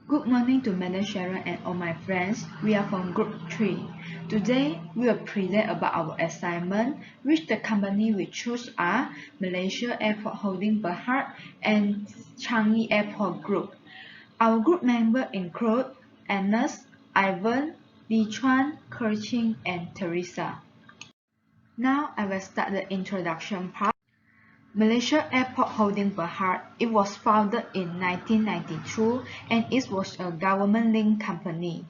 Good morning to Madam Sharon and all my friends. We are from Group 3. Today, we will present about our assignment, which the company we choose are Malaysia Airport Holding Berhad and Changi Airport Group. Our group members include Ernest, Ivan, Li Chuan, Kerching, and Teresa. Now, I will start the introduction part. Malaysia Airport Holding Berhad, it was founded in 1992 and it was a government-linked company.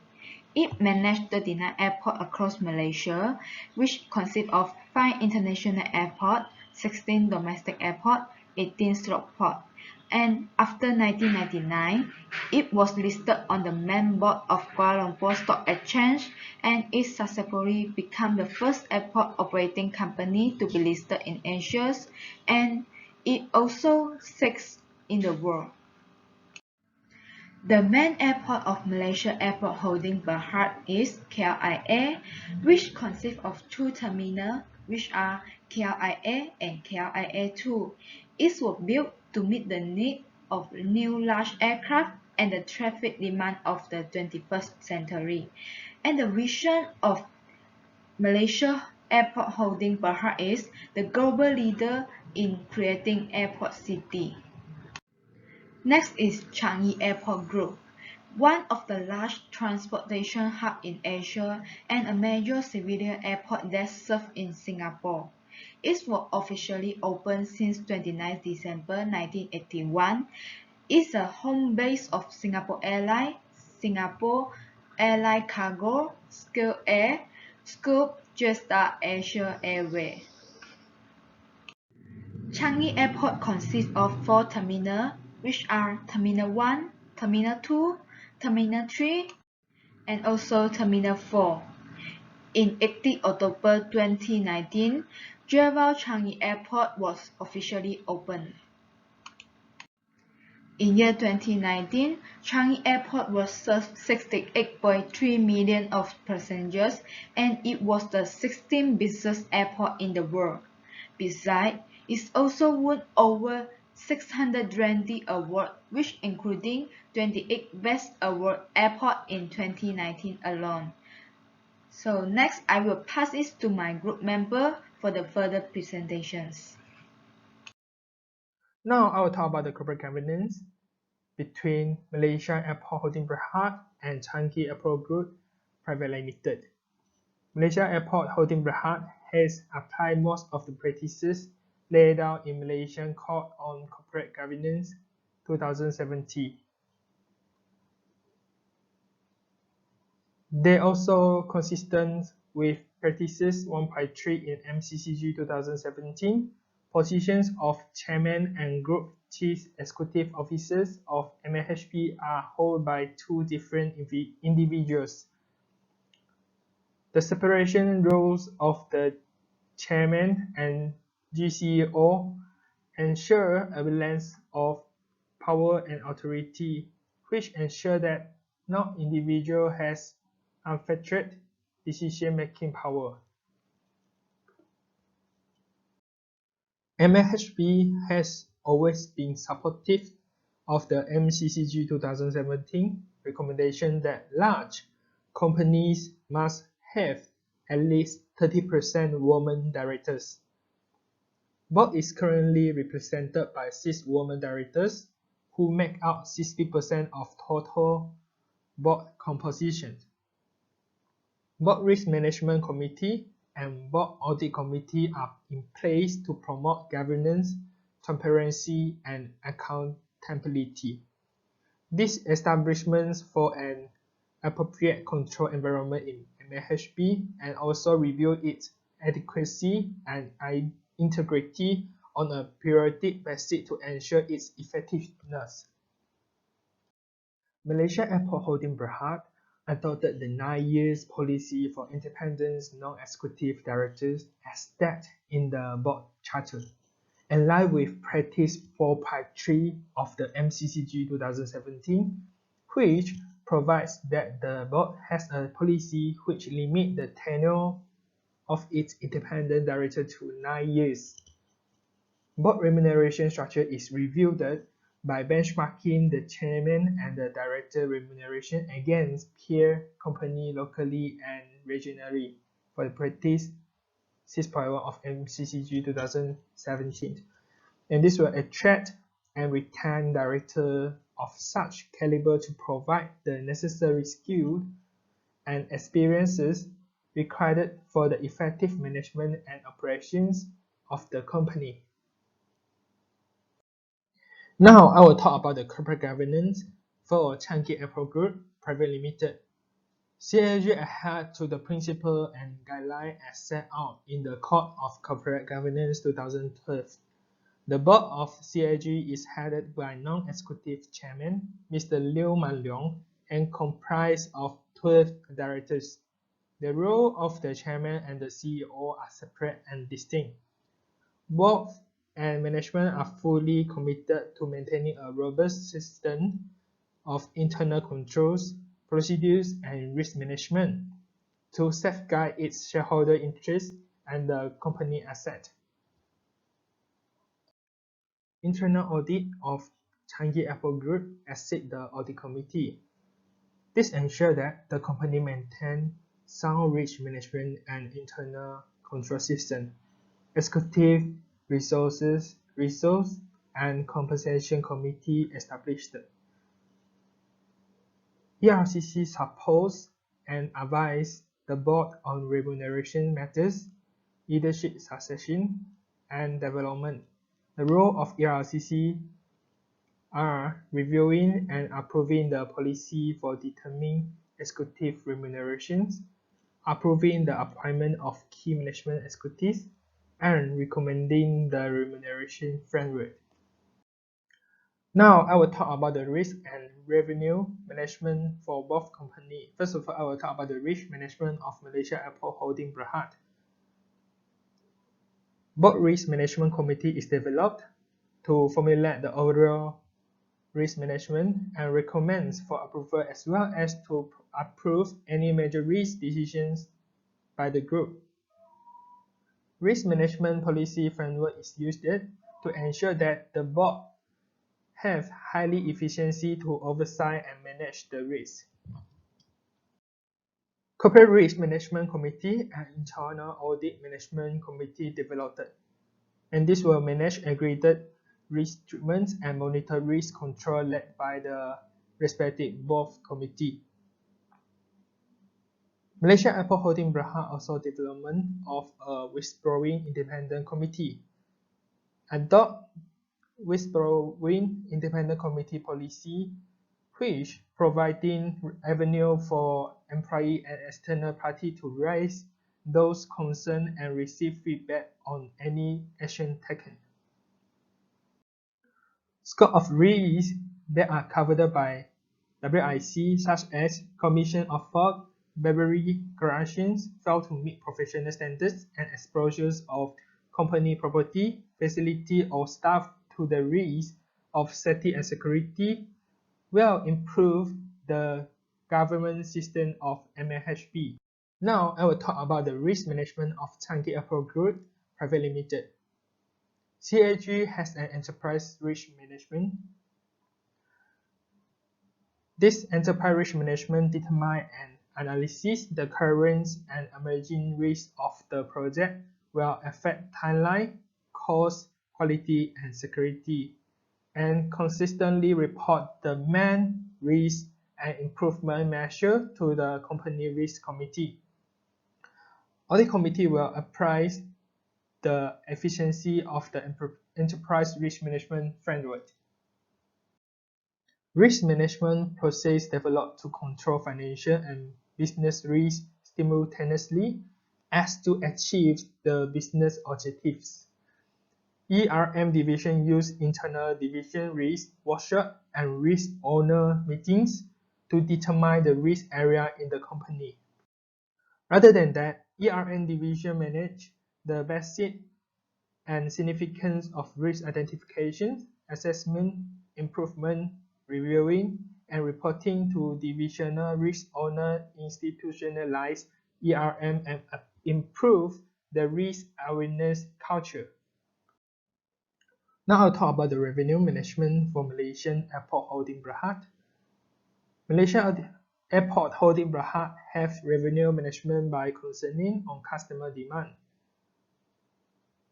It managed 39 airports across Malaysia, which consist of 5 international airports, 16 domestic airports, 18 slot ports. And after 1999, it was listed on the main board of Kuala Lumpur Stock Exchange and it successfully became the first airport operating company to be listed in Asia, and it also sixth in the world. The main airport of Malaysia Airport Holding Berhad is KLIA, which consists of 2 terminals, which are KLIA and KLIA2. It was built to meet the need of new large aircraft and the traffic demand of the 21st century. And the vision of Malaysia Airport Holding Berhad is the global leader in creating airport city. Next is Changi Airport Group, one of the large transportation hubs in Asia and a major civilian airport that serves in Singapore. It was officially opened since 29 December 1981. It's a home base of Singapore Airlines, Singapore Airline Cargo, Scale Air, Scoop, Jetstar Asia Airways. Changi Airport consists of 4 terminals, which are Terminal 1, Terminal 2, Terminal 3, and also Terminal 4. In 18 October 2019, Jewel Changi Airport was officially opened. In year 2019, Changi Airport was served 68.3 million of passengers and it was the 16th busiest airport in the world. Besides, it also won over 620 awards, which including 28 Best Award Airport in 2019 alone. So next, I will pass it to my group member for the further presentations. Now I will talk about the corporate governance between Malaysia Airport Holding Berhad and Changi Airport Group Private Limited. Malaysia Airport Holding Berhad has applied most of the practices laid out in Malaysian Code on Corporate Governance 2017. They also consistent with practices 1.3 in MCCG 2017. Positions of chairman and group chief executive officers of MAHP are held by 2 different individuals. The separation roles of the chairman and GCEO ensure a balance of power and authority, which ensure that no individual has unfettered decision-making power. MAHP has always been supportive of the MCCG 2017 recommendation that large companies must have at least 30% women directors. Board is currently represented by 6 women directors, who make up 60% of total board composition. Board Risk Management Committee and Board Audit Committee are in place to promote governance, transparency, and accountability. These establishments for an appropriate control environment in MAHP and also review its adequacy and integrity on a periodic basis to ensure its effectiveness. Malaysia Airport Holding Berhad adopted the 9 years policy for independent non-executive directors as set in the board charter, in line with practice 4.3 of the MCCG 2017, which provides that the board has a policy which limits the tenure of its independent director to 9 years. Board remuneration structure is reviewed by benchmarking the chairman and the director remuneration against peer company locally and regionally for the practice 6.1 of MCCG 2017. And this will attract and retain directors of such caliber to provide the necessary skills and experiences required for the effective management and operations of the company. Now I will talk about the corporate governance for Changi Airport Group Private Limited. CAG adhered to the principle and guidelines as set out in the Code of Corporate Governance 2012. The board of CAG is headed by non-executive chairman, Mr. Liu Manliong, and comprised of 12 directors. The role of the chairman and the CEO are separate and distinct. Board and management are fully committed to maintaining a robust system of internal controls, procedures, and risk management to safeguard its shareholder interests and the company asset. Internal audit of Changi Airport Group exceeds the audit committee. This ensures that the company maintains sound risk management and internal control system. Executive resource and compensation committee established. ERCC supports and advises the board on remuneration matters, leadership succession, and development. The role of ERCC are reviewing and approving the policy for determining executive remunerations, approving the appointment of key management executives, and recommending the remuneration framework. Now I will talk about the risk and revenue management for both companies. First of all, I will talk about the risk management of Malaysia Airport Holding Berhad. Board Risk Management Committee is developed to formulate the overall risk management and recommends for approval as well as to approve any major risk decisions by the group. Risk management policy framework is used to ensure that the board have highly efficiency to oversight and manage the risk. Corporate Risk Management Committee and Internal Audit Management Committee developed, and this will manage aggregated risk treatment and monitor risk control led by the respective board committee. Malaysia Airport Holding Berhad also development of a whistleblowing independent committee. Adopt whistleblowing independent committee policy, which providing avenue for employee and external party to raise those concerns and receive feedback on any action taken. Scope of risks that are covered by WIC, such as commission of fraud, bribery, corruptions, fail to meet professional standards, and exposures of company property, facility, or staff to the risk of safety and security, will improve the government system of MAHB. Now I will talk about the risk management of Changi Airport Group Private Limited. CAG has an enterprise risk management. This enterprise risk management determines and analyzes the current and emerging risks of the project will affect timeline, cost, quality, and security, and consistently report the main risk and improvement measure to the company risk committee. Audit committee will appraise the efficiency of the enterprise risk management framework. Risk management process developed to control financial and business risk simultaneously as to achieve the business objectives. ERM division use internal division risk workshop and risk owner meetings to determine the risk area in the company. Rather than that, ERM division manage the basic and significance of risk identification, assessment, improvement, reviewing, and reporting to divisional risk owner institutionalize ERM and improve the risk awareness culture. Now I'll talk about the revenue management for Malaysian Airport Holding Berhad. Malaysia Airport Holding Berhad have revenue management by concerning on customer demand.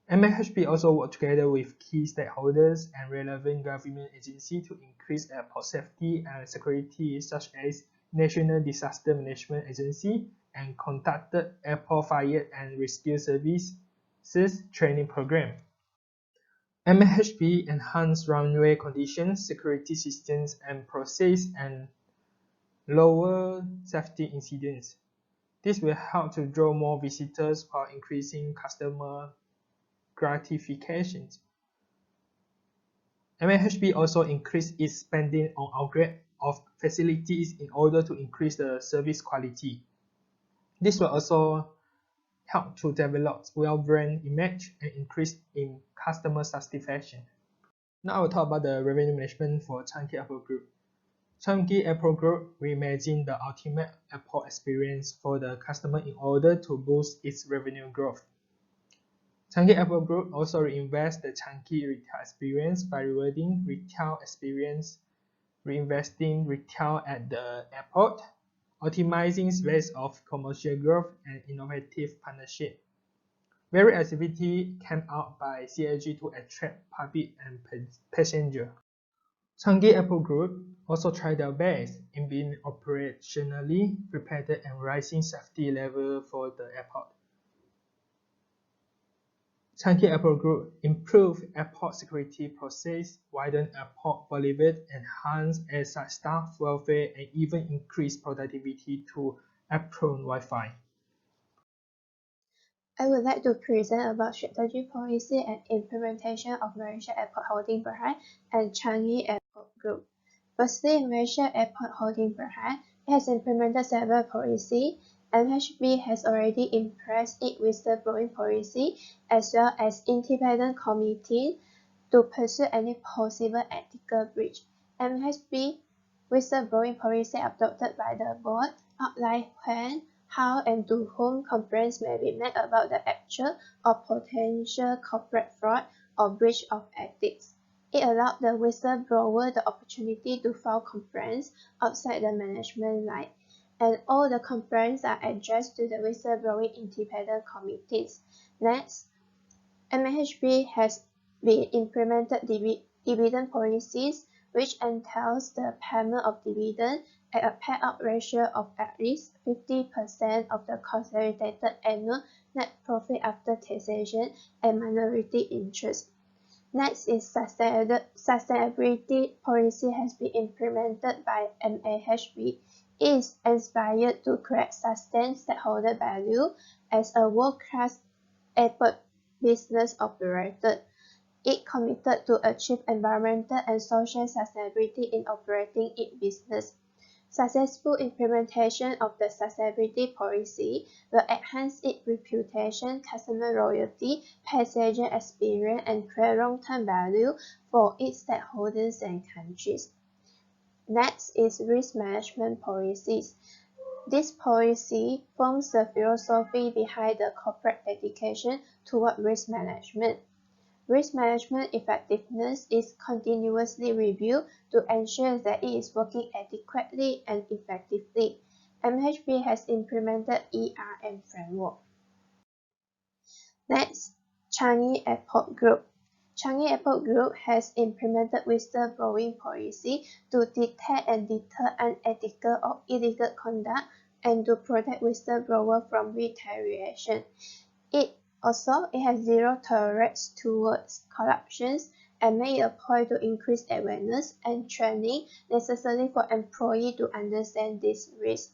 MAHB also work together with key stakeholders and relevant government agencies to increase airport safety and security, such as National Disaster Management Agency, and conducted airport fire and rescue services training program. MAHB enhanced runway conditions, security systems and process, and lower safety incidents. This will help to draw more visitors while increasing customer gratifications. MAHB also increased its spending on upgrade of facilities in order to increase the service quality. This will also help to develop well brand image and increase in customer satisfaction. Now I will talk about the revenue management for Changi Airport Group. Changi Airport Group reimagine the ultimate airport experience for the customer in order to boost its revenue growth. Changi Airport Group also reinvest the Changi retail experience by rewarding retail experience, reinvesting retail at the airport, optimizing space of commercial growth, and innovative partnership. Various activity came out by CAG to attract public and passenger. Changi Airport Group also tried their best in being operationally prepared and rising safety level for the airport. Changi Airport Group improved airport security process, widened airport boulevard, enhanced airside staff welfare, and even increased productivity to apron Wi-Fi. I would like to present about strategy, policy, and implementation of Malaysia Airport Holding Berhad and Changi Airport Group. Firstly, Malaysia Airport Holding Berhad has implemented several policies. MHB has already impressed it with the whistleblowing policy as well as independent committee to pursue any possible ethical breach. MHB whistleblowing policy adopted by the board outline when, how, and to whom complaints may be made about the actual or potential corporate fraud or breach of ethics. It allowed the whistleblower the opportunity to file complaints outside the management line, and all the complaints are addressed to the whistleblowing independent committees. Next, MHB has been implemented dividend policies, which entails the payment of dividend at a payout ratio of at least 50% of the consolidated annual net profit after taxation and minority interest. Next is sustainability policy has been implemented by MAHB. It is inspired to create sustained stakeholder value as a world-class airport business operator. It committed to achieve environmental and social sustainability in operating its business. Successful implementation of the sustainability policy will enhance its reputation, customer loyalty, passenger experience, and create long-term value for its stakeholders and countries. Next is risk management policies. This policy forms the philosophy behind the corporate dedication toward risk management. Risk management effectiveness is continuously reviewed to ensure that it is working adequately and effectively. MHB has implemented ERM framework. Next, Changi Airport Group. Changi Airport Group has implemented whistleblowing policy to detect and deter unethical or illegal conduct and to protect whistleblowers from retaliation. It has zero tolerance towards corruption and made a point to increase awareness and training necessary for employees to understand this risk.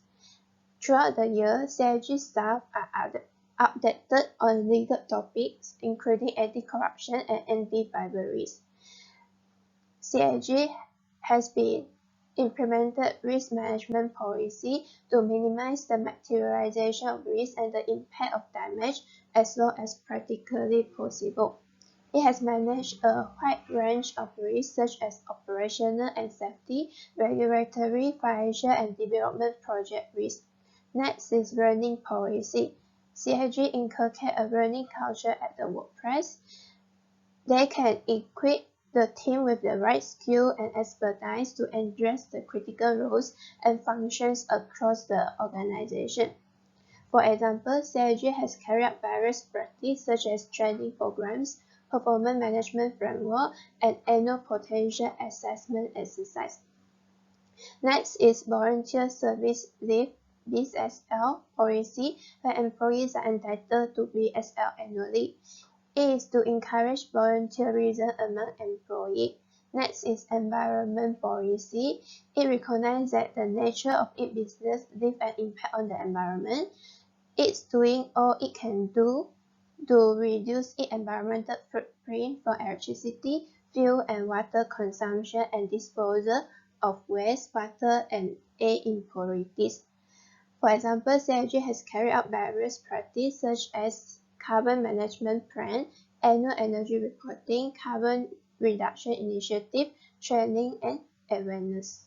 Throughout the year, CIG staff are updated on legal topics, including anti-corruption and anti-bribery. CIG has been implemented risk management policy to minimize the materialization of risk and the impact of damage as low as practically possible. It has managed a wide range of risks such as operational and safety, regulatory, financial, and development project risks. Next is learning policy. CIG inculcate a learning culture at the workplace. They can equip the team with the right skill and expertise to address the critical roles and functions across the organization. For example, CIG has carried out various practices such as training programs, performance management framework, and annual potential assessment exercise. Next is volunteer service leave (VSL) policy, where employees are entitled to VSL annually. It is to encourage volunteerism among employees. Next is environment policy. It recognizes that the nature of its business leaves an impact on the environment. It's doing all it can do to reduce its environmental footprint from electricity, fuel and water consumption and disposal of waste, water and air impurities. For example, CIG has carried out various practices such as carbon management plan, annual energy reporting, carbon reduction initiative, training and awareness.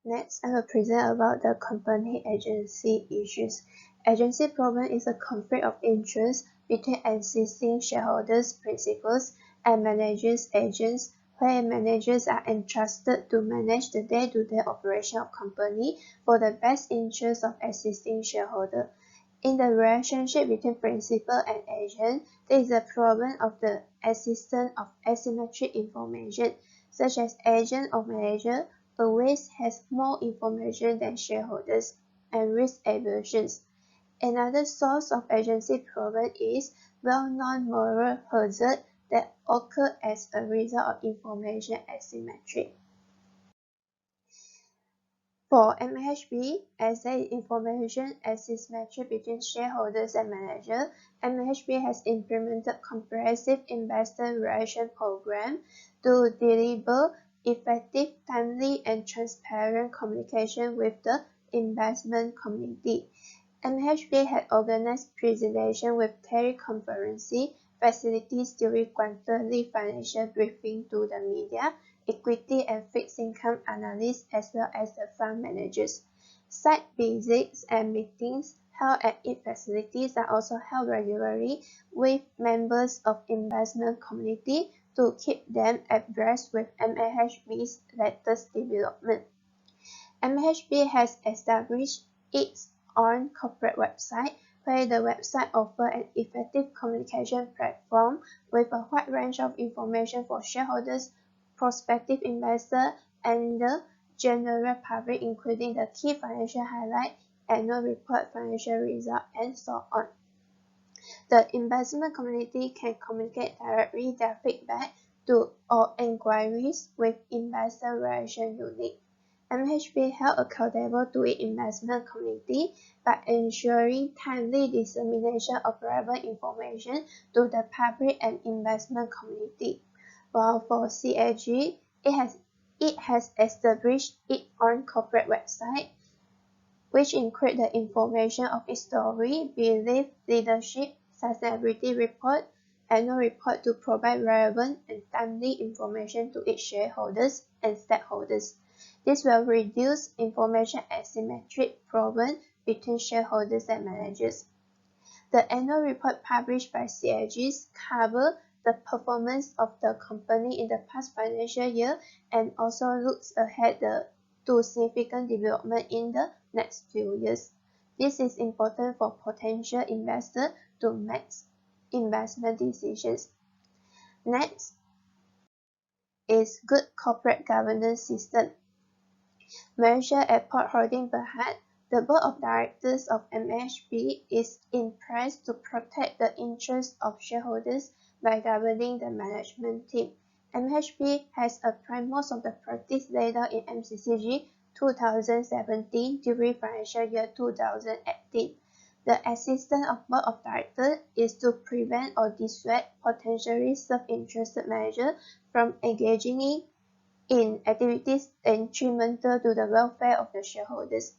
Next, I will present about the company agency issues. Agency problem is a conflict of interest between existing shareholders, principals, and managers agents, where managers are entrusted to manage the day-to-day operation of company for the best interest of existing shareholder. In the relationship between principal and agent, there is a problem of the existence of asymmetric information, such as agent or manager always has more information than shareholders, and risk aversions. Another source of agency problem is well-known moral hazard that occur as a result of information asymmetry. For MHB, as there is information asymmetry between shareholders and manager, MHB has implemented comprehensive investor relation program to deliver effective, timely, and transparent communication with the investment community. MHB had organized presentation with teleconferencing facilities during quarterly financial briefing to the media, equity and fixed income analysts, as well as the fund managers. Site visits and meetings held at its facilities are also held regularly with members of investment community to keep them abreast with MHB's latest development. MHB has established its own corporate website, where the website offers an effective communication platform with a wide range of information for shareholders, prospective investors, and the general public, including the key financial highlights, annual report, financial results, and so on. The investment community can communicate directly their feedback to or inquiries with Investor Relations Unit. MHB held accountable to its investment community by ensuring timely dissemination of relevant information to the public and investment community. While for CAG, it has established its own corporate website, which includes the information of its story, belief, leadership, sustainability report, annual report to provide relevant and timely information to its shareholders and stakeholders. This will reduce information asymmetry problem between shareholders and managers. The annual report published by CIG covers the performance of the company in the past financial year and also looks ahead to significant development in the next few years. This is important for potential investors to make investment decisions. Next is good corporate governance system. Malaysia Airport Holding Berhad, the board of directors of MHB is in place to protect the interests of shareholders by governing the management team. MHB has applied most of the practice laid out in MCCG 2017 during financial year 2018. The assistance of board of directors is to prevent or dissuade potentially self-interested managers from engaging in activities detrimental to the welfare of the shareholders.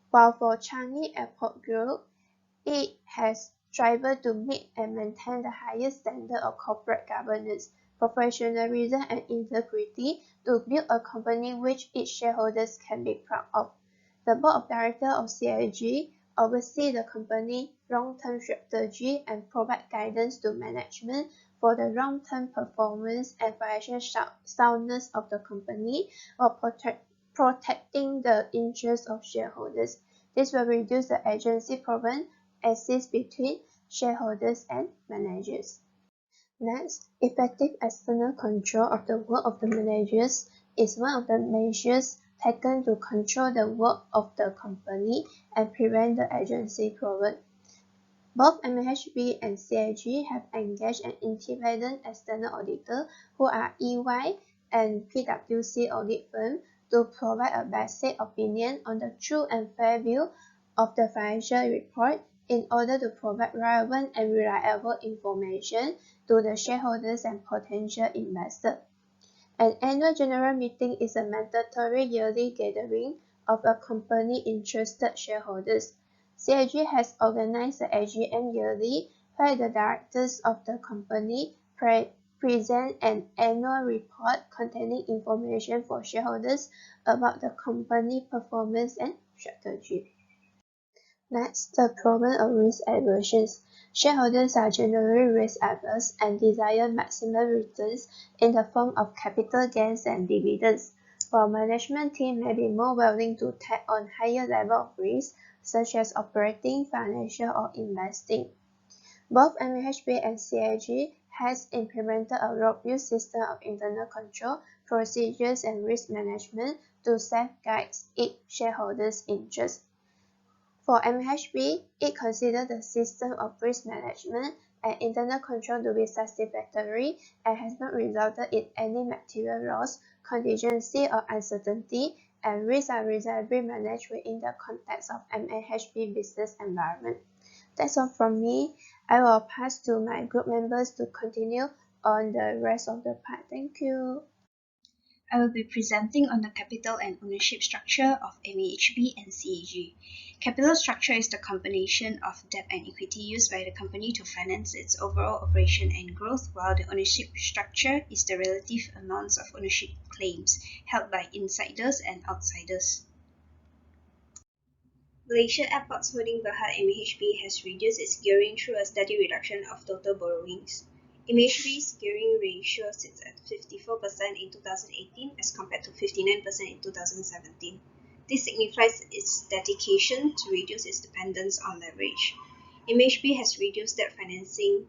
While for Changi Airport Group, it has strived to meet and maintain the highest standard of corporate governance, professionalism and integrity to build a company which its shareholders can be proud of. The board of directors of CIG oversee the company long-term strategy and provide guidance to management for the long-term performance and financial soundness of the company, while protecting the interests of shareholders. This will reduce the agency problem exists between shareholders and managers. Next, effective external control of the work of the managers is one of the measures taken to control the work of the company and prevent the agency problem. Both MHB and CIG have engaged an independent external auditor who are EY and PwC audit firm to provide a basic opinion on the true and fair view of the financial report in order to provide relevant and reliable information to the shareholders and potential investors. An annual general meeting is a mandatory yearly gathering of a company interested shareholders. CIG has organized the AGM yearly, where the directors of the company present an annual report containing information for shareholders about the company performance and strategy. Next, the problem of risk aversions. Shareholders are generally risk averse and desire maximum returns in the form of capital gains and dividends, while management team may be more willing to take on higher level of risk, such as operating, financial, or investing. Both MHB and CIG has implemented a robust system of internal control, procedures, and risk management to safeguard its shareholders' interests. For MHB, it considers the system of risk management and internal control to be satisfactory and has not resulted in any material loss, contingency, or uncertainty, and risks are reasonably managed within the context of MHB business environment. That's all from me. I will pass to my group members to continue on the rest of the part. Thank you. I will be presenting on the capital and ownership structure of MHB and CAG. Capital structure is the combination of debt and equity used by the company to finance its overall operation and growth, while the ownership structure is the relative amounts of ownership claims held by insiders and outsiders. Malaysia Airports Holding Berhad MHB has reduced its gearing through a steady reduction of total borrowings. MHB's gearing ratio sits at 54% in 2018 as compared to 59% in 2017. This signifies its dedication to reduce its dependence on leverage. MHB has reduced debt financing,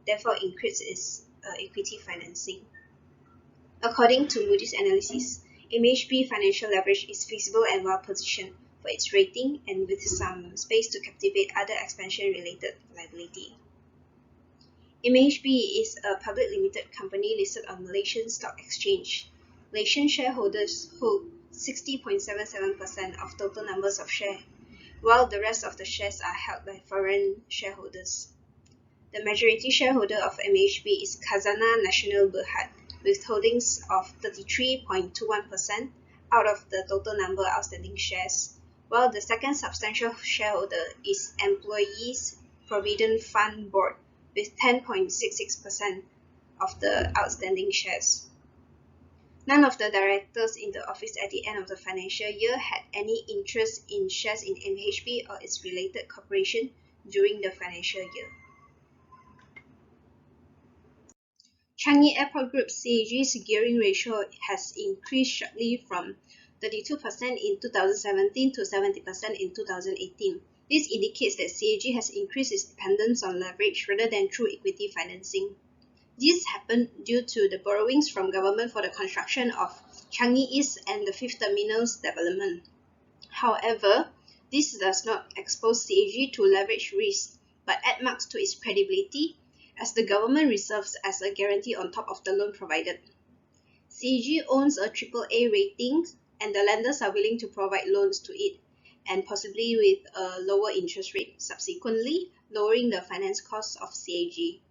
therefore increased its equity financing. According to Moody's analysis, MHB financial leverage is feasible and well positioned for its rating and with some space to captivate other expansion-related liability. MHB is a public limited company listed on Malaysian Stock Exchange. Malaysian shareholders hold 60.77% of total numbers of shares, while the rest of the shares are held by foreign shareholders. The majority shareholder of MHB is Khazanah Nasional Berhad, with holdings of 33.21% out of the total number of outstanding shares, while the second substantial shareholder is Employees Provident Fund Board, with 10.66% of the outstanding shares. None of the directors in the office at the end of the financial year had any interest in shares in MHB or its related corporation during the financial year. Changi Airport Group CAG's gearing ratio has increased sharply from 32% in 2017 to 70% in 2018. This indicates that CAG has increased its dependence on leverage rather than through equity financing. This happened due to the borrowings from government for the construction of Changi East and the Fifth Terminal's development. However, this does not expose CAG to leverage risk, but add marks to its credibility as the government reserves as a guarantee on top of the loan provided. CAG owns a AAA rating and the lenders are willing to provide loans to it, and possibly with a lower interest rate, subsequently lowering the finance costs of CAG.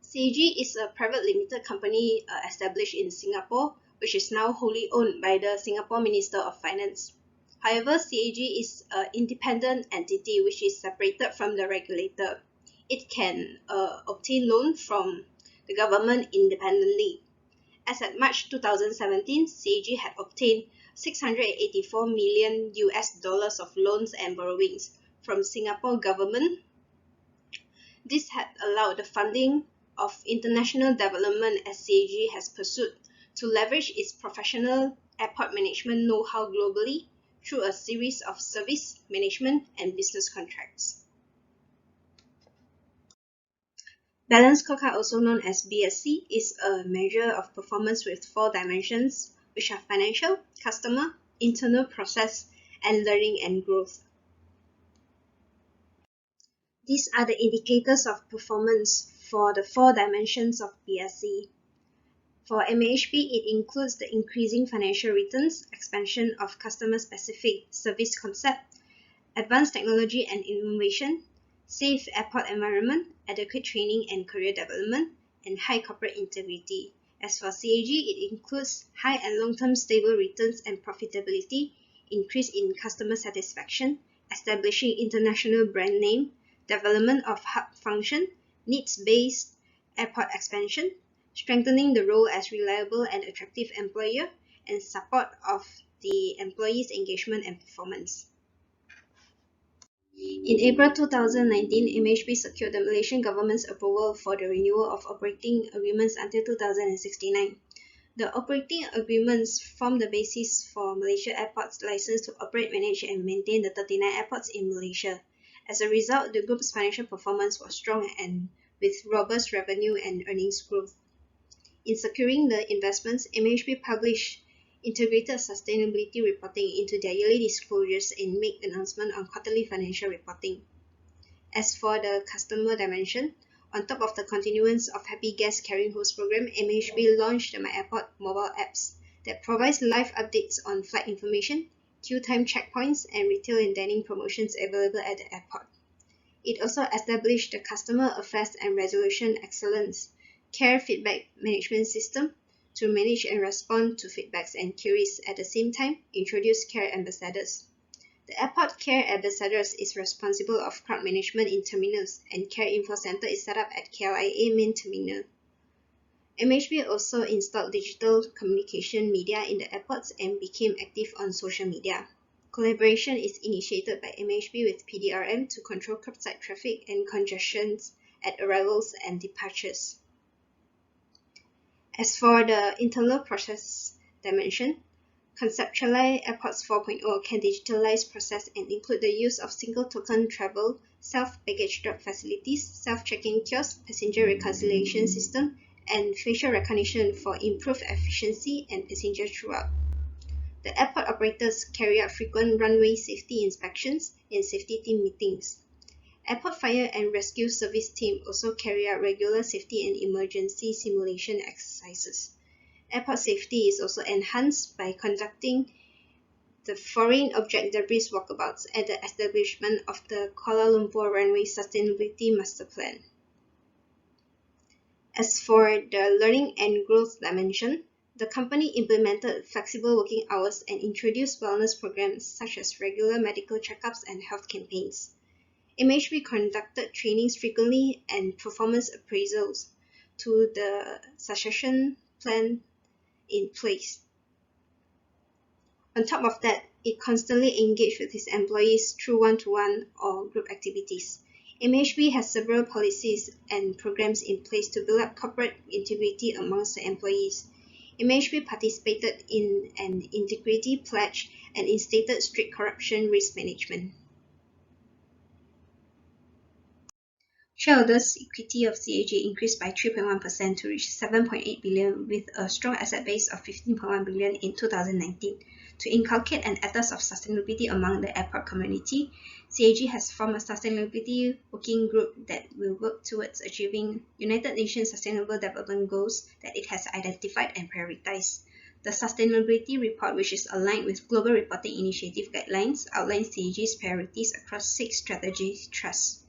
CAG is a private limited company established in Singapore, which is now wholly owned by the Singapore Minister of Finance. However, CAG is an independent entity which is separated from the regulator. It can obtain loan from the government independently. As at March 2017, CAG had obtained $684 million of loans and borrowings from Singapore government. This had allowed the funding of international development as CAG has pursued to leverage its professional airport management know-how globally through a series of service, management, and business contracts. Balanced scorecard, also known as BSC, is a measure of performance with 4 dimensions, which are financial, customer, internal process, and learning and growth. These are the indicators of performance for the 4 dimensions of BSC. For MAHB, it includes the increasing financial returns, expansion of customer-specific service concept, advanced technology and innovation, safe airport environment, adequate training and career development, and high corporate integrity. As for CAG, it includes high and long-term stable returns and profitability, increase in customer satisfaction, establishing international brand name, development of hub function, needs-based airport expansion, strengthening the role as reliable and attractive employer, and support of the employees' engagement and performance. In April 2019, MHB secured the Malaysian government's approval for the renewal of operating agreements until 2069. The operating agreements form the basis for Malaysia Airports' license to operate, manage, and maintain the 39 airports in Malaysia. As a result, the group's financial performance was strong and with robust revenue and earnings growth. In securing the investments, MHB published integrated sustainability reporting into their yearly disclosures and make announcement on quarterly financial reporting. As for the customer dimension, on top of the continuance of Happy Guest Caring Host program, MHB launched the My Airport mobile apps that provides live updates on flight information, queue time checkpoints, and retail and dining promotions available at the airport. It also established the Customer Affairs and Resolution Excellence Care Feedback Management System to manage and respond to feedbacks and queries. At the same time, introduce care ambassadors. The Airport Care Ambassadors is responsible of crowd management in terminals, and Care Info Center is set up at KLIA main terminal. MHB also installed digital communication media in the airports and became active on social media. Collaboration is initiated by MHB with PDRM to control curbside traffic and congestions at arrivals and departures. As for the internal process dimension, Conceptualize Airports 4.0 can digitalize process and include the use of single token travel, self-baggage drop facilities, self-check-in kiosks, passenger reconciliation system, and facial recognition for improved efficiency and passenger throughput. The airport operators carry out frequent runway safety inspections and safety team meetings. Airport Fire and Rescue Service team also carry out regular safety and emergency simulation exercises. Airport safety is also enhanced by conducting the foreign object debris walkabouts at the establishment of the Kuala Lumpur Runway Sustainability Master Plan. As for the learning and growth dimension, the company implemented flexible working hours and introduced wellness programs such as regular medical checkups and health campaigns. MHB conducted trainings frequently and performance appraisals to the succession plan in place. On top of that, it constantly engaged with its employees through one-to-one or group activities. MHB has several policies and programs in place to build up corporate integrity amongst the employees. MHB participated in an integrity pledge and instated strict corruption risk management. Shareholders' equity of CAG increased by 3.1% to reach 7.8 billion with a strong asset base of 15.1 billion in 2019. To inculcate an ethos of sustainability among the airport community, CAG has formed a sustainability working group that will work towards achieving United Nations Sustainable Development Goals that it has identified and prioritized. The sustainability report, which is aligned with Global Reporting Initiative guidelines, outlines CAG's priorities across 6 strategy thrusts.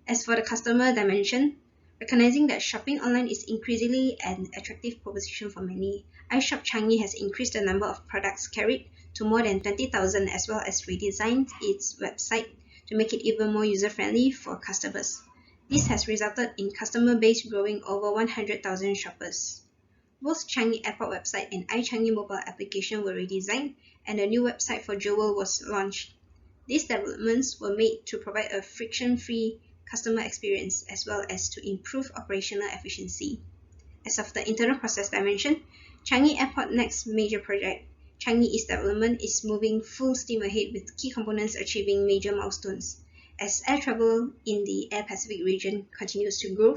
As for the customer dimension, recognizing that shopping online is increasingly an attractive proposition for many, iShop Changi has increased the number of products carried to more than 20,000 as well as redesigned its website to make it even more user-friendly for customers. This has resulted in customer base growing over 100,000 shoppers. Both Changi Airport website and iChangi mobile application were redesigned, and a new website for Jewel was launched. These developments were made to provide a friction-free customer experience as well as to improve operational efficiency. As of the internal process dimension, Changi Airport next major project, Changi East development, is moving full steam ahead with key components achieving major milestones. As air travel in the Air Pacific region continues to grow,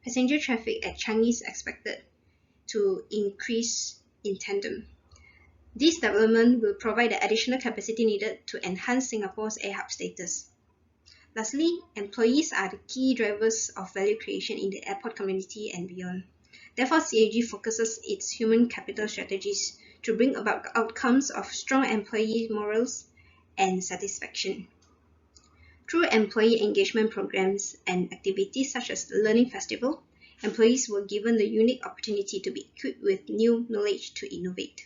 passenger traffic at Changi is expected to increase in tandem. This development will provide the additional capacity needed to enhance Singapore's air hub status. Lastly, employees are the key drivers of value creation in the airport community and beyond. Therefore, CAG focuses its human capital strategies to bring about outcomes of strong employee morals and satisfaction. Through employee engagement programs and activities such as the Learning Festival, employees were given the unique opportunity to be equipped with new knowledge to innovate.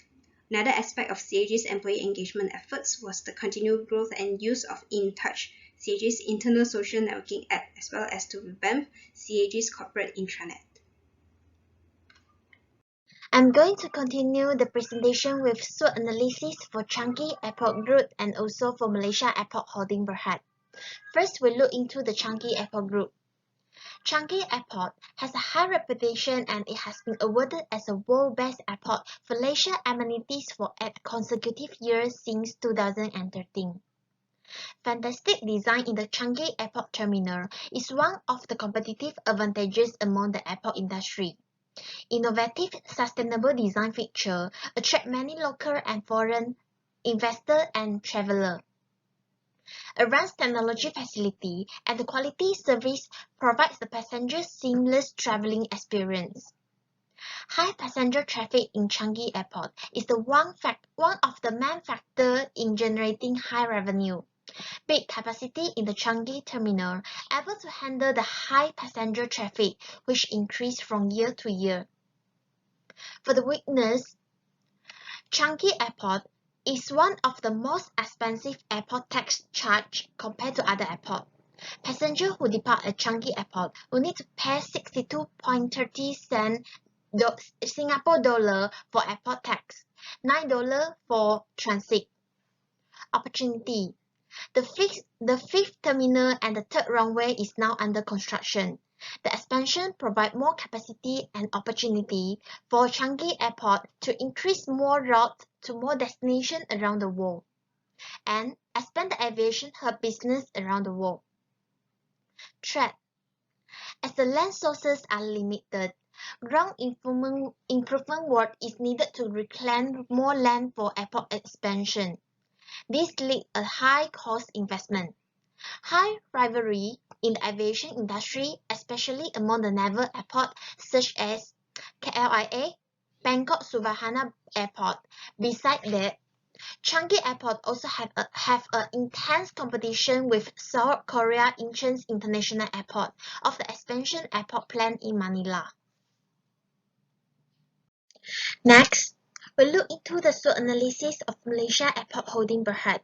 Another aspect of CAG's employee engagement efforts was the continued growth and use of InTouch, CAG's internal social networking app, as well as to revamp CAG's corporate intranet. I'm going to continue the presentation with SWOT analysis for Changi Airport Group and also for Malaysia Airport Holding Berhad. First, we'll look into the Changi Airport Group. Changi Airport has a high reputation and it has been awarded as a World Best Airport for leisure amenities for 8 consecutive years since 2013. Fantastic design in the Changi Airport Terminal is one of the competitive advantages among the airport industry. Innovative, sustainable design features attract many local and foreign investors and travelers. Advanced technology facility and the quality service provides the passengers seamless traveling experience. High passenger traffic in Changi Airport is the one of the main factors in generating high revenue. Big capacity in the Changi terminal able to handle the high passenger traffic which increase from year to year. For the weakness, Changi Airport is one of the most expensive airport tax charge compared to other airports. Passengers who depart at Changi Airport will need to pay 62.30 Singapore dollar for airport tax, $9 for transit. Opportunity. The fifth terminal and the third runway is now under construction. The expansion provides more capacity and opportunity for Changi Airport to increase more routes to more destinations around the world and expand the aviation hub business around the world. Threat. As the land sources are limited, ground improvement work is needed to reclaim more land for airport expansion. This leads a high-cost investment. High rivalry in the aviation industry, especially among the naval airports such as KLIA, Bangkok Suvarnabhumi Airport. Besides that, Changi Airport also have a intense competition with South Korea Incheon International Airport of the expansion airport plan in Manila. Next, we'll look into the SWOT analysis of Malaysia Airport Holding Berhad.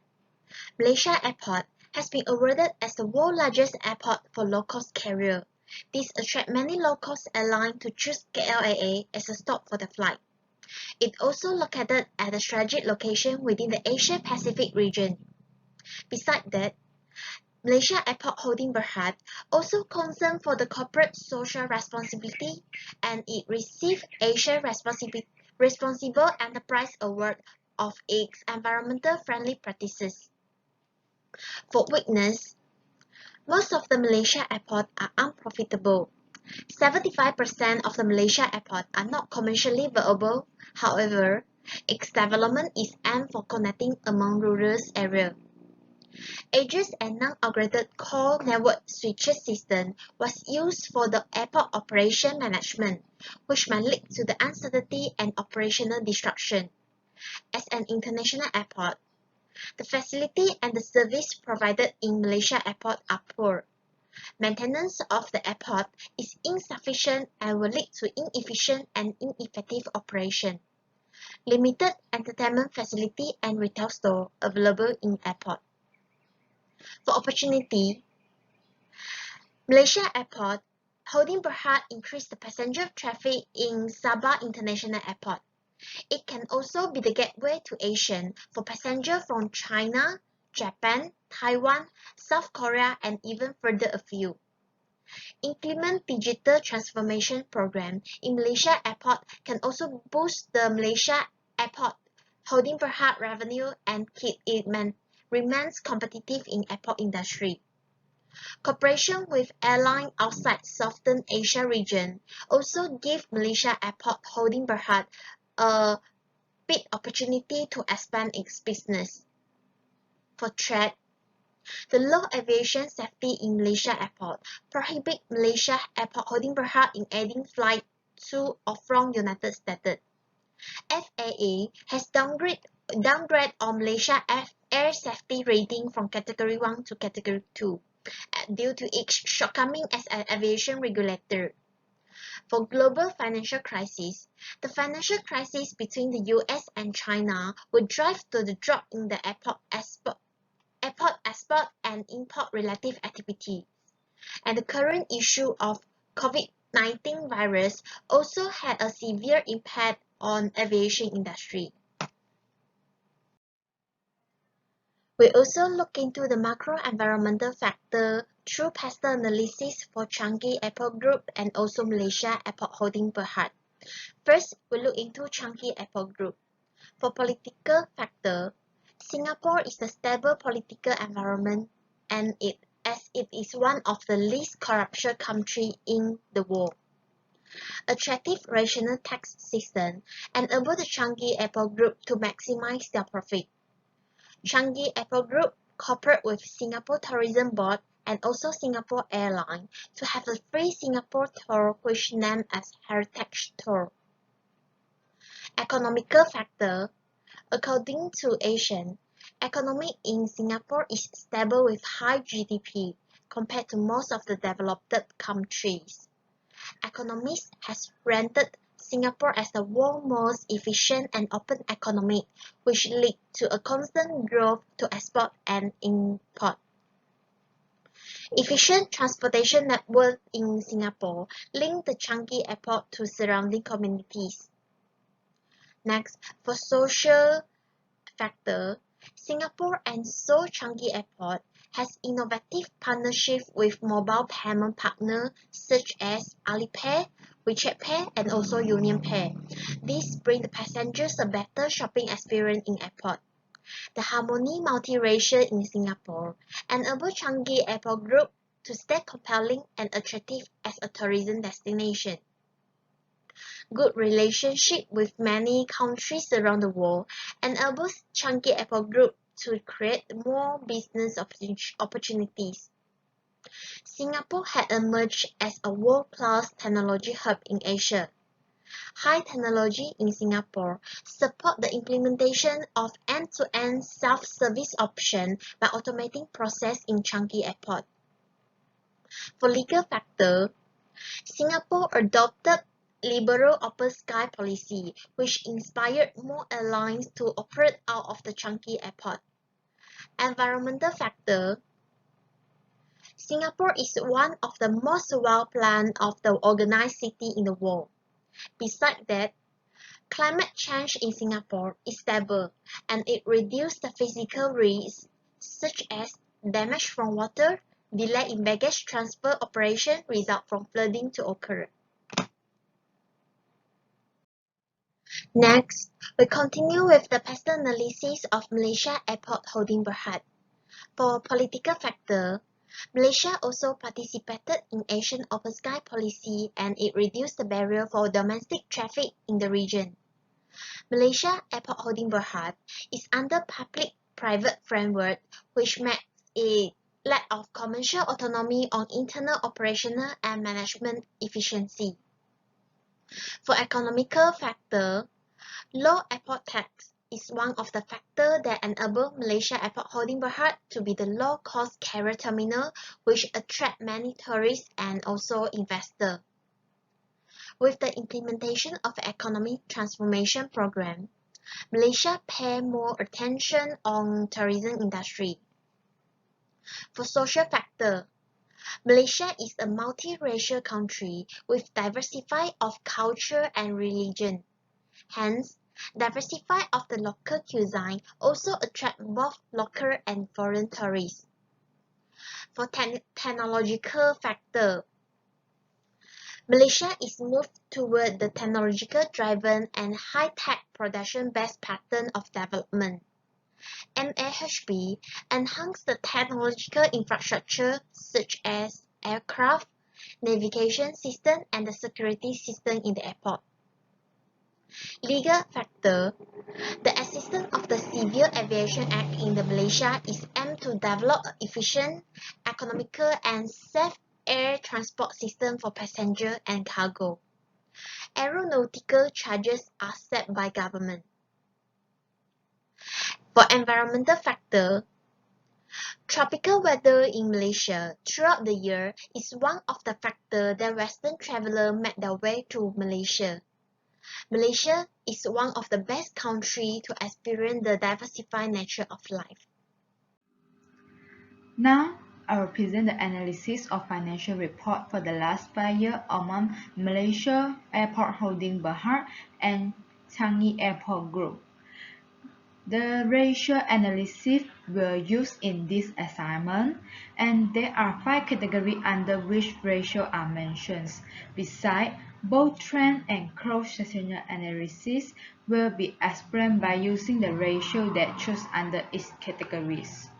Malaysia Airport has been awarded as the world's largest airport for low-cost carrier. This attracts many low-cost airlines to choose KLIA as a stop for the flight. It also located at a strategic location within the Asia-Pacific region. Besides that, Malaysia Airport Holding Berhad also concerned for the corporate social responsibility and it received Asia Responsible Enterprise Award of its environmental friendly practices. For weakness, most of the Malaysia airports are unprofitable. 75% of the Malaysia airports are not commercially viable. However, its development is aimed for connecting among rural areas. Aegis and non-aggregated core network switches system was used for the airport operation management, which may lead to the uncertainty and operational disruption. As an international airport, the facility and the service provided in Malaysia airport are poor. Maintenance of the airport is insufficient and will lead to inefficient and ineffective operation. Limited entertainment facility and retail store available in airport. For opportunity, Malaysia Airport Holding Berhad increased the passenger traffic in Sabah International Airport. It can also be the gateway to Asia for passengers from China, Japan, Taiwan, South Korea, and even further afield. Implement digital transformation program in Malaysia Airport can also boost the Malaysia Airport Holding Berhad revenue and keep it remains competitive in airport industry. Cooperation with airlines outside Southern Asia region also give Malaysia Airport Holding Berhad a big opportunity to expand its business. For trade, the law aviation safety in Malaysia Airport prohibit Malaysia Airport Holding Berhad in adding flight to or from United States. FAA has downgrade on Malaysia air safety rating from Category 1 to Category 2 due to its shortcoming as an aviation regulator. For global financial crisis, the financial crisis between the US and China will drive to the drop in the airport export and import relative activity. And the current issue of COVID-19 virus also had a severe impact on aviation industry. We also look into the macro environmental factor through past analysis for Changi Airport Group and also Malaysia Airport Holding Berhad. First, we look into Changi Airport Group. For political factor, Singapore is a stable political environment and it is one of the least corruption countries in the world. Attractive rational tax system enable the Changi Airport Group to maximize their profit. Changi Airport Group cooperate with Singapore Tourism Board and also Singapore Airlines to have a free Singapore tour which named as Heritage Tour. Economical factor. According to Asian, economy in Singapore is stable with high GDP compared to most of the developed countries. Economists has rated Singapore as the world's most efficient and open economy, which lead to a constant growth to export and import. Efficient transportation network in Singapore link the Changi Airport to surrounding communities. Next, for social factor, Singapore and Seoul Changi Airport has innovative partnership with mobile payment partners such as Alipay, WeChat Pay, and also Union Pay. This brings the passengers a better shopping experience in airport. The harmony multiracial in Singapore enable Changi Airport Group to stay compelling and attractive as a tourism destination. Good relationship with many countries around the world enables Changi Airport Group to create more business opportunities. Singapore had emerged as a world-class technology hub in Asia. High technology in Singapore support the implementation of end-to-end self-service option by automating process in Changi Airport. For legal factor, Singapore adopted liberal open sky policy, which inspired more airlines to operate out of the Changi Airport. Environmental factor. Singapore is one of the most well-planned of the organized city in the world. Besides that, climate change in Singapore is stable and it reduces the physical risks such as damage from water, delay in baggage transfer operation result from flooding to occur. Next, we continue with the past analysis of Malaysia Airport Holding Berhad. For political factor, Malaysia also participated in Asian Open Sky policy and it reduced the barrier for domestic traffic in the region. Malaysia Airport Holding Berhad is under public-private framework which makes it lack of commercial autonomy on internal operational and management efficiency. For economical factor, low airport tax is one of the factors that enable Malaysia Airport Holding Berhad to be the low-cost carrier terminal which attract many tourists and also investors. With the implementation of the economic transformation program, Malaysia pay more attention on tourism industry. For social factor, Malaysia is a multiracial country with diversity of culture and religion. Hence, diversity of the local cuisine also attract both local and foreign tourists. For technological factor, Malaysia is moved toward the technological-driven and high-tech production-based pattern of development. MAHB enhanced the technological infrastructure such as aircraft, navigation system, and the security system in the airport. Legal factor. The existence of the Civil Aviation Act in Malaysia is aimed to develop an efficient, economical, and safe air transport system for passenger and cargo. Aeronautical charges are set by government. For environmental factor, tropical weather in Malaysia throughout the year is one of the factors that Western travelers make their way to Malaysia. Malaysia is one of the best countries to experience the diversified nature of life. Now, I will present the analysis of financial report for the last 5 years among Malaysia Airport Holding Berhad and Changi Airport Group. The ratio analysis were used in this assignment, and there are 5 categories under which ratios are mentioned. Besides, both trend and cross-sectional analysis will be explained by using the ratio that choose under each categories.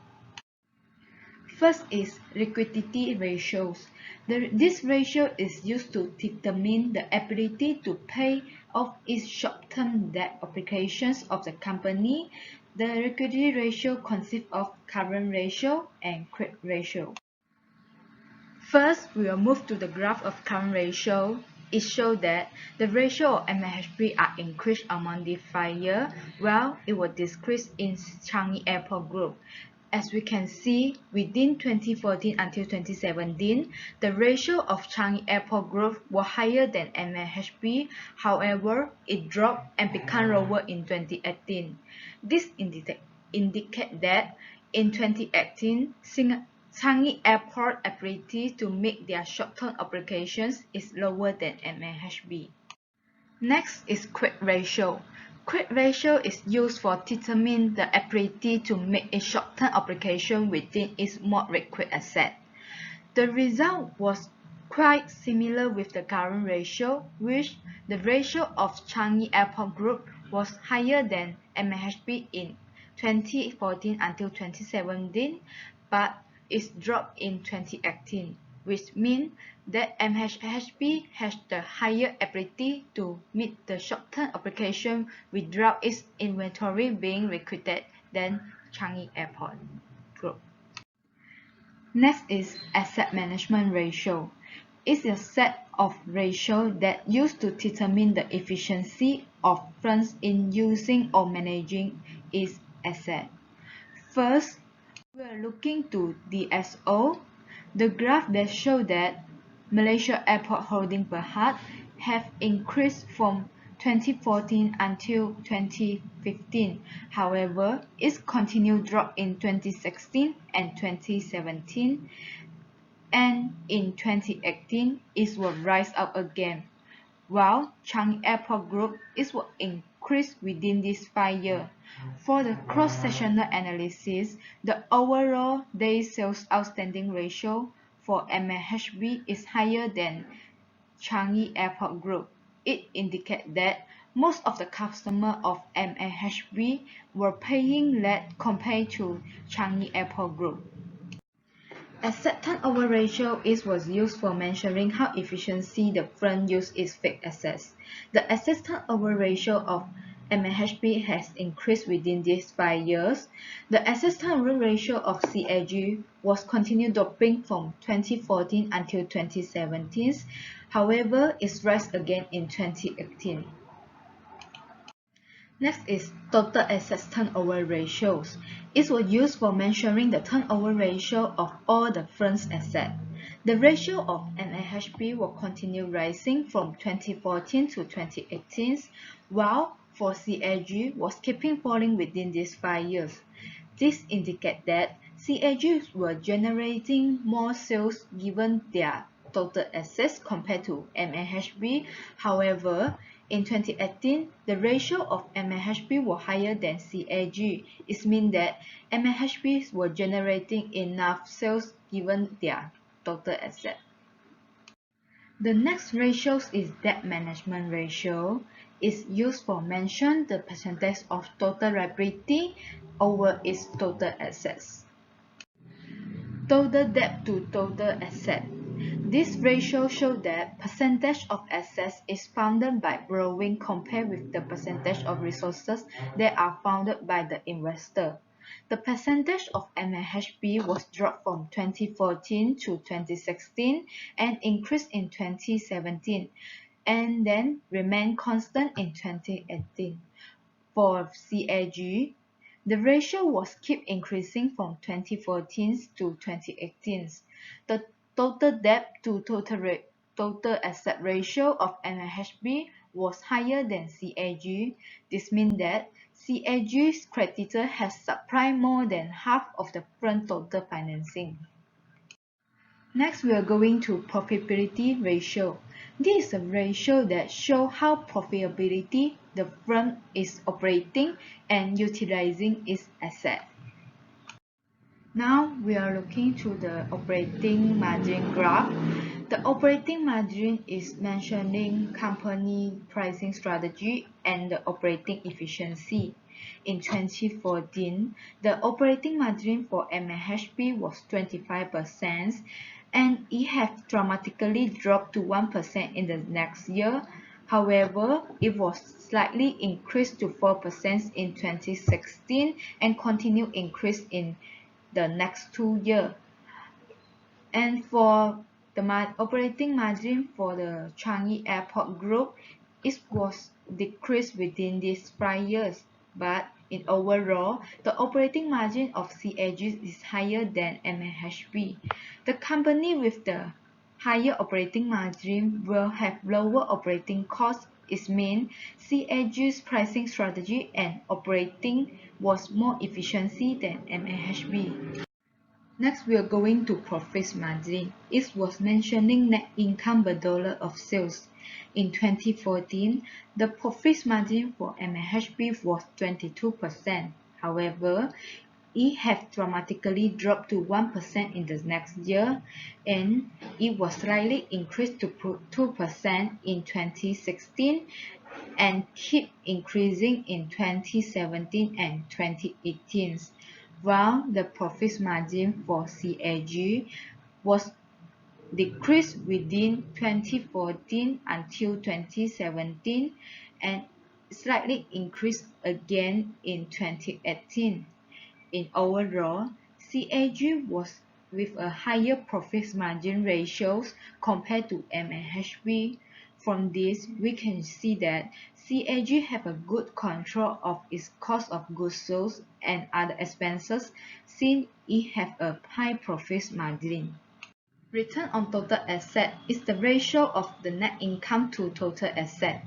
First is liquidity ratios. This ratio is used to determine the ability to pay off its short-term debt obligations of the company. The liquidity ratio consists of current ratio and quick ratio. First, we will move to the graph of current ratio. It shows that the ratio of MAHB are increased among the 5 years, while it will decrease in Changi Airport Group. As we can see, within 2014 until 2017, the ratio of Changi Airport Group was higher than MAHB. However, it dropped and became lower in 2018. This indicates that in 2018, Changi Airport ability to meet their short-term obligations is lower than MAHB. Next is quick ratio. Quick ratio is used for determining the ability to make a short-term obligation within its more liquid asset. The result was quite similar with the current ratio, which the ratio of Changi Airport Group was higher than MAHB in 2014 until 2017, but it dropped in 2018, which means that MAHB has the higher ability to meet the short-term obligation without its inventory being liquidated than Changi Airport Group. Next is asset management ratio. It's a set of ratios that used to determine the efficiency of funds in using or managing its assets. First, we are looking to DSO, the graph that shows that Malaysia Airport Holding Berhad have increased from 2014 until 2015. However, its continued drop in 2016 and 2017, and in 2018 it will rise up again, while Changi Airport Group is will increase within these 5 years. For the cross-sectional analysis, the overall day sales outstanding ratio for MAHB is higher than Changi Airport Group. It indicates that most of the customers of MAHB were paying less compared to Changi Airport Group. Asset turnover ratio was used for measuring how efficiently the firm used its fixed assets. The asset turnover ratio of MAHB has increased within these 5 years. The asset turnover ratio of CAG was continued dropping from 2014 until 2017. However, it rose again in 2018. Next is total assets turnover ratios. It was used for measuring the turnover ratio of all the firm's assets. The ratio of MAHB will continue rising from 2014 to 2018, while for CAG was keeping falling within these 5 years. This indicates that CAGs were generating more sales given their total assets compared to MAHB. However, in 2018, the ratio of MAHB was higher than CAG. It means that MAHBs were generating enough sales given their total asset. The next ratio is debt management ratio. It's used for mention the percentage of total liability over its total assets. Total debt to total asset. This ratio shows that percentage of assets is funded by borrowing compared with the percentage of resources that are funded by the investor. The percentage of MAHB was dropped from 2014 to 2016 and increased in 2017 and then remained constant in 2018. For CAG, the ratio was keep increasing from 2014 to 2018. The total debt to total asset ratio of NIHB was higher than CAG. This means that CAG's creditor has supplied more than half of the firm total financing. Next, we are going to profitability ratio. This is a ratio that shows how profitability the firm is operating and utilizing its asset. Now we are looking to the operating margin graph. The operating margin is mentioning company pricing strategy and the operating efficiency. In 2014, the operating margin for MAHB was 25% and it has dramatically dropped to 1% in the next year. However, it was slightly increased to 4% in 2016 and continued increase in the next 2 years. And for the operating margin for the Changi Airport Group, it was decreased within these 5 years. But in overall, the operating margin of CAG is higher than MAHB. The company with the higher operating margin will have lower operating costs. It means CAG's pricing strategy and operating was more efficiency than MAHB. Next, we are going to profit margin. It was mentioning net income per dollar of sales. In 2014, the profit margin for MAHB was 22%. However, it has dramatically dropped to 1% in the next year, and it was slightly increased to 2% in 2016 and keep increasing in 2017 and 2018. While the profit margin for CAG was decreased within 2014 until 2017 and slightly increased again in 2018. In overall, CAG was with a higher profit margin ratios compared to MAHB. From this, we can see that CAG have a good control of its cost of goods sold and other expenses since it have a high profit margin. Return on total asset is the ratio of the net income to total asset.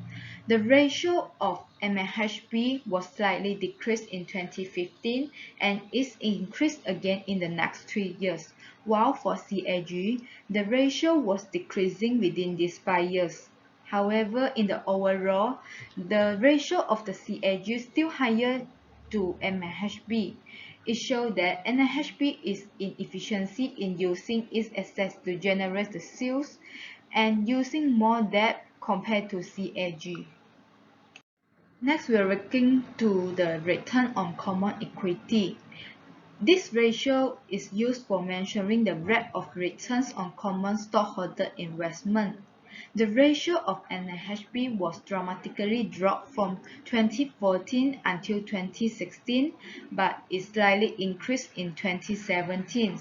The ratio of MAHB was slightly decreased in 2015 and is increased again in the next 3 years, while for CAG, the ratio was decreasing within these 5 years. However, in the overall, the ratio of the CAG is still higher to MAHB. It shows that NIHB is inefficiency in using its assets to generate the sales and using more debt compared to CAG. Next, we are looking to the return on common equity. This ratio is used for measuring the rate of returns on common stockholder investment. The ratio of NIHB was dramatically dropped from 2014 until 2016, but it slightly increased in 2017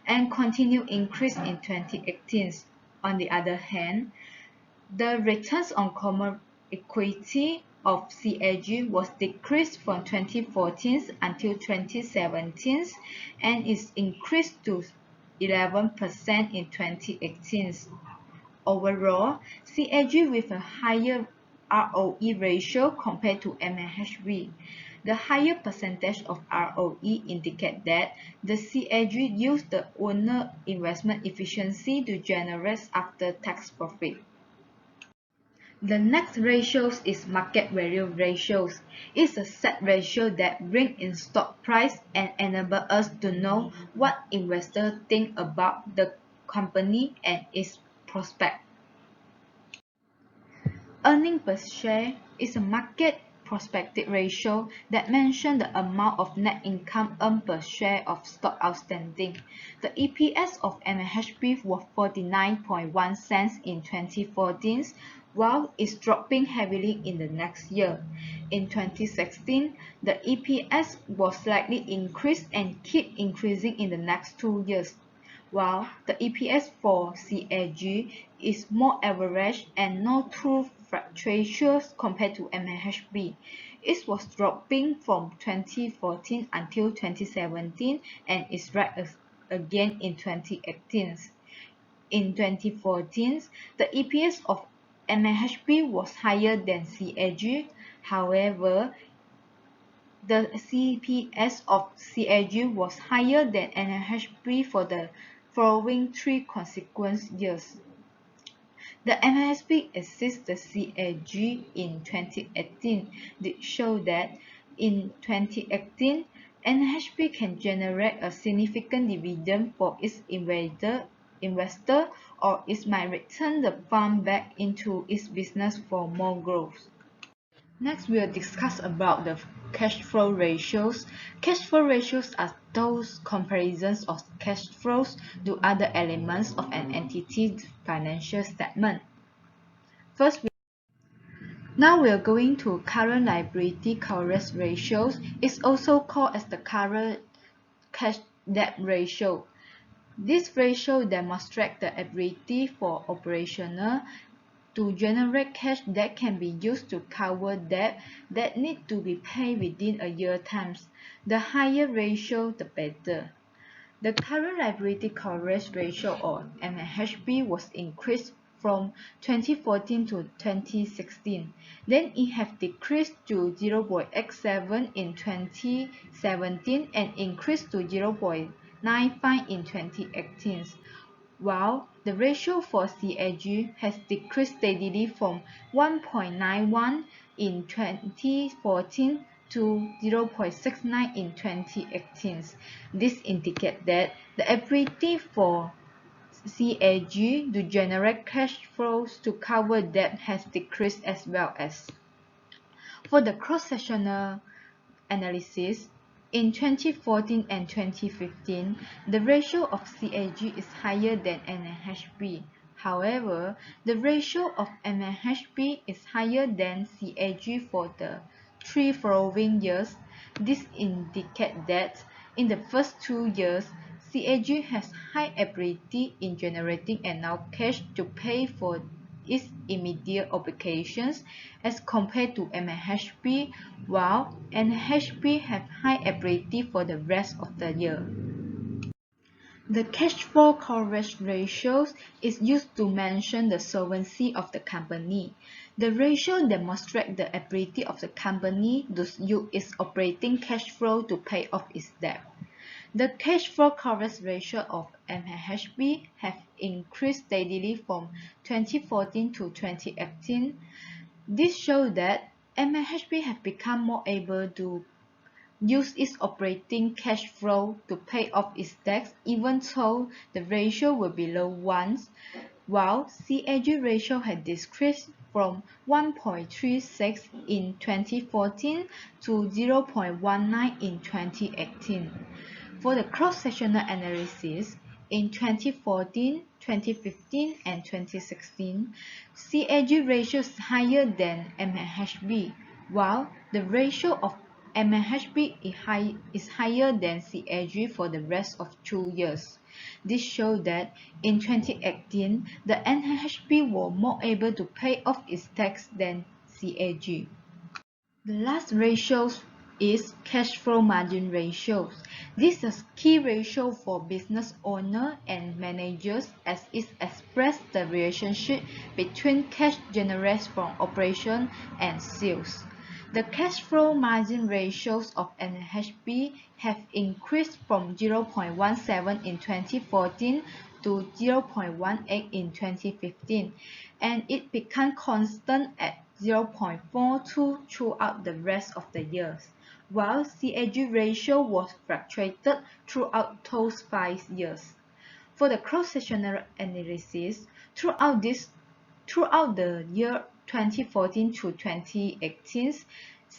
and continued increase in 2018. On the other hand, the returns on common equity of CAG was decreased from 2014 until 2017 and is increased to 11% in 2018. Overall, CAG with a higher ROE ratio compared to MAHB. The higher percentage of ROE indicate that the CAG used the owner investment efficiency to generate after-tax profit. The next ratio is market value ratios. It's a set ratio that brings in stock price and enables us to know what investors think about the company and its prospect. Earning per share is a market prospective ratio that mentions the amount of net income earned per share of stock outstanding. The EPS of MHB was 49.1 cents in 2014, while it's dropping heavily in the next year. In 2016, the EPS was slightly increased and keep increasing in the next 2 years, while the EPS for CAG is more average and no true fluctuations compared to MHB. It was dropping from 2014 until 2017 and is right again in 2018. In 2014, the EPS of MHB was higher than CAG. However, the CPS of CAG was higher than MHB for the following 3 consecutive years. The MHB exceeds the CAG in 2018. This shows that in 2018, NHB can generate a significant dividend for its investor, or it might return the fund back into its business for more growth. Next, we'll discuss about the cash flow ratios. Cash flow ratios are those comparisons of cash flows to other elements of an entity's financial statement. Now we are going to current liability coverage ratios. It's also called as the current cash debt ratio. This ratio demonstrates the ability for operational to generate cash that can be used to cover debt that need to be paid within a year times. The higher ratio, the better. The current liability coverage ratio, or MHB, was increased from 2014 to 2016. Then it has decreased to 0.87 in 2017 and increased to 0.95 in 2018. While the ratio for CAG has decreased steadily from 1.91 in 2014 to 0.69 in 2018. This indicates that the ability for CAG to generate cash flows to cover debt has decreased as well. As for the cross-sectional analysis, in 2014 and 2015, the ratio of CAG is higher than MHB. However, the ratio of MHB is higher than CAG for the 3 following years. This indicates that in the first 2 years, CAG has high ability in generating enough cash to pay for its immediate obligations as compared to MHB, while NHB have high ability for the rest of the year. The cash flow coverage ratio is used to mention the solvency of the company. The ratio demonstrates the ability of the company to use its operating cash flow to pay off its debt. The cash flow coverage ratio of MHB have increased steadily from 2014 to 2018. This shows that MHB have become more able to use its operating cash flow to pay off its debts even though the ratio were below 1, while CAG ratio had decreased from 1.36 in 2014 to 0.19 in 2018. For the cross-sectional analysis, in 2014, 2015, and 2016, CAG ratio is higher than MHB, while the ratio of MHB is higher than CAG for the rest of 2 years. This shows that in 2018, the NHB were more able to pay off its tax than CAG. The last ratio is cash flow margin ratios. This is a key ratio for business owners and managers as it expresses the relationship between cash generated from operation and sales. The cash flow margin ratios of NHB have increased from 0.17 in 2014 to 0.18 in 2015, and it became constant at 0.42 throughout the rest of the years, while CAG ratio was fluctuated throughout those 5 years. For the cross-sectional analysis, throughout the year 2014 to 2018,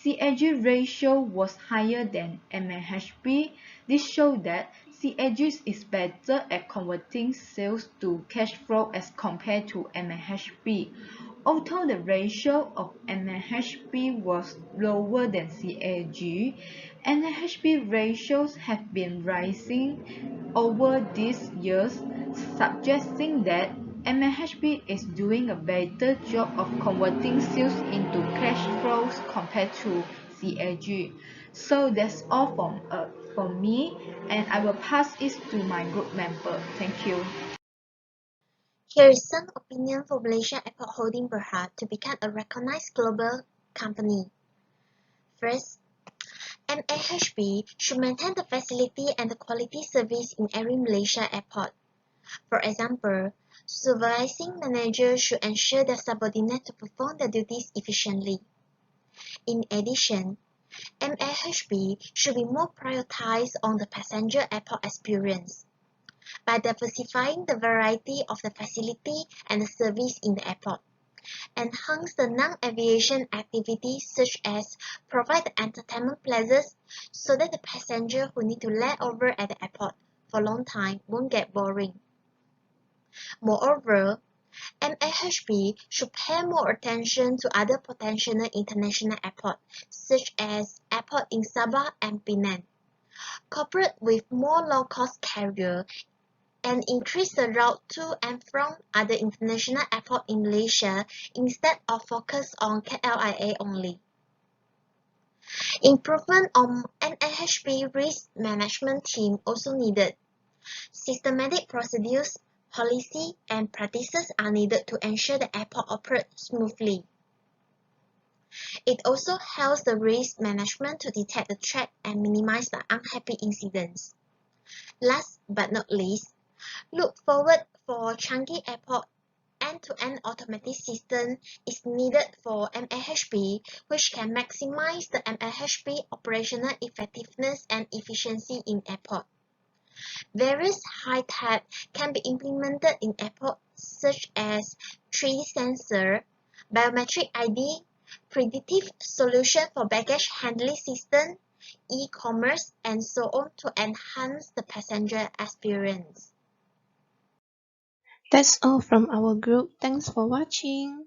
CAG ratio was higher than MAHB. This shows that CAG is better at converting sales to cash flow as compared to MAHB. Although the ratio of MAHB was lower than CAG, MAHB ratios have been rising over these years, suggesting that MAHB is doing a better job of converting sales into cash flows compared to CAG. So that's all from me, and I will pass it to my group member. Thank you. Here is some opinion for Malaysia Airport Holding Berhad to become a recognized global company. First, MAHB should maintain the facility and the quality service in every Malaysia airport. For example, supervising managers should ensure their subordinates to perform their duties efficiently. In addition, MAHB should be more prioritized on the passenger airport experience by diversifying the variety of the facility and the service in the airport. Enhance the non-aviation activities such as provide entertainment plazas so that the passenger who need to lay over at the airport for a long time won't get boring. Moreover, MAHB should pay more attention to other potential international airports such as airports in Sabah and Penang. Cooperate with more low-cost carriers and increase the route to and from other international airports in Malaysia instead of focus on KLIA only. Improvement on MAHB risk management team also needed. Systematic procedures, policy, and practices are needed to ensure the airport operates smoothly. It also helps the risk management to detect the threat and minimize the unhappy incidents. Last but not least, look forward for Changi Airport end-to-end automatic system is needed for MAHB, which can maximize the MAHB operational effectiveness and efficiency in airport. Various high-tech can be implemented in airports such as 3D sensor, biometric ID, predictive solution for baggage handling system, e-commerce, and so on to enhance the passenger experience. That's all from our group. Thanks for watching.